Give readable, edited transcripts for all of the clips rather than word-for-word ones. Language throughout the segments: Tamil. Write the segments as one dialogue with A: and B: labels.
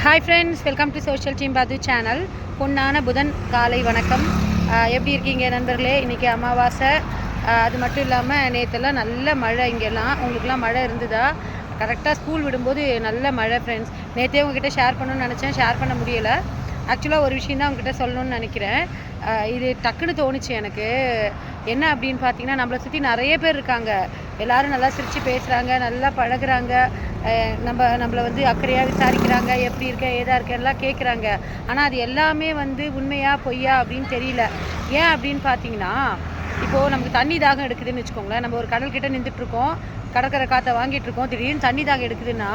A: Hi friends, welcome to social team பாது சேனல். பொன்னான புதன் காலை வணக்கம். எப்படி இருக்கீங்க நண்பர்களே? இன்றைக்கி அமாவாசை. அது மட்டும் இல்லாமல் நேற்றெல்லாம் நல்ல மழை. இங்கெல்லாம் உங்களுக்குலாம் மழை இருந்ததா? கரெக்டாக ஸ்கூல் விடும்போது நல்ல மழை ஃப்ரெண்ட்ஸ். நேற்றே உங்ககிட்ட ஷேர் பண்ணணும்னு நினச்சேன், ஷேர் பண்ண முடியலை. ஆக்சுவலாக ஒரு விஷயம் தான் உங்ககிட்ட சொல்லணும்னு நினைக்கிறேன். இது டக்குன்னு தோணுச்சு எனக்கு. என்ன அப்படின்னு பார்த்தீங்கன்னா, நம்மளை சுற்றி நிறைய பேர் இருக்காங்க. எல்லோரும் நல்லா சிரித்து பேசுகிறாங்க, நல்லா பழகுறாங்க, நம்மளை வந்து அக்கறையாக விசாரிக்கிறாங்க, எப்படி இருக்க ஏதா இருக்கெல்லாம் கேட்குறாங்க. ஆனால் அது எல்லாமே வந்து உண்மையா பொய்யா அப்படின்னு தெரியல. ஏன் அப்படின்னு பார்த்தீங்கன்னா, இப்போது நமக்கு தண்ணி தாகம் எடுக்குதுன்னு வச்சுக்கோங்களேன். நம்ம ஒரு கடல்கிட்ட நின்றுட்டுருக்கோம், கடற்கரை காற்றை வாங்கிட்டு இருக்கோம். திடீர்னு தண்ணி தாகம் எடுக்குதுன்னா,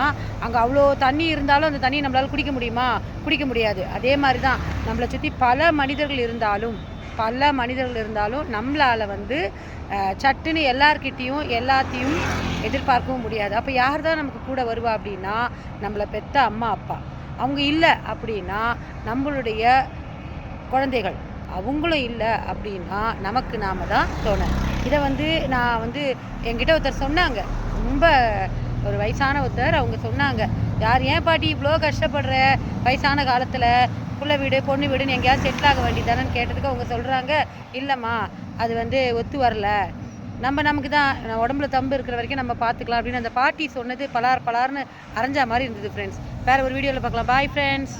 A: அங்கே அவ்வளோ தண்ணி இருந்தாலும் அந்த தண்ணியை நம்மளால் குடிக்க முடியுமா? குடிக்க முடியாது. அதே மாதிரி தான் நம்மளை சுற்றி பல மனிதர்கள் இருந்தாலும் நம்மளால் வந்து சட்டுன்னு எல்லார்கிட்டையும் எல்லாத்தையும் எதிர்பார்க்கவும் முடியாது. அப்போ யார் தான் நமக்கு கூட வருவா அப்படின்னா, நம்மளை பெற்ற அம்மா அப்பா. அவங்க இல்லை அப்படின்னா நம்மளுடைய குழந்தைகள், அவங்களும் இல்லை அப்படின்னா நமக்கு நாம தான் துணை. இதை வந்து நான் வந்து என்கிட்ட ஒருத்தர் சொன்னாங்க, ரொம்ப ஒரு வயசான ஒருத்தர். அவங்க சொன்னாங்க, ஏன் பாட்டி இவ்வளோ கஷ்டப்படுற வயசான காலத்தில் புள்ள வீடு பொண்ணு வீடுன்னு எங்கேயாவது செட்டில் ஆக வேண்டியதானன்னு கேட்டதுக்கு அவங்க சொல்கிறாங்க, இல்லைம்மா அது வந்து ஒத்து வரல, நமக்கு தான் உடம்புல தம்பு இருக்கிற வரைக்கும் நம்ம பார்த்துக்கலாம் அப்படின்னு அந்த பாட்டி சொன்னது பலார்னு அரைஞ்சா மாதிரி இருந்தது ஃப்ரெண்ட்ஸ். வேறு ஒரு வீடியோவில் பார்க்கலாம். Bye friends.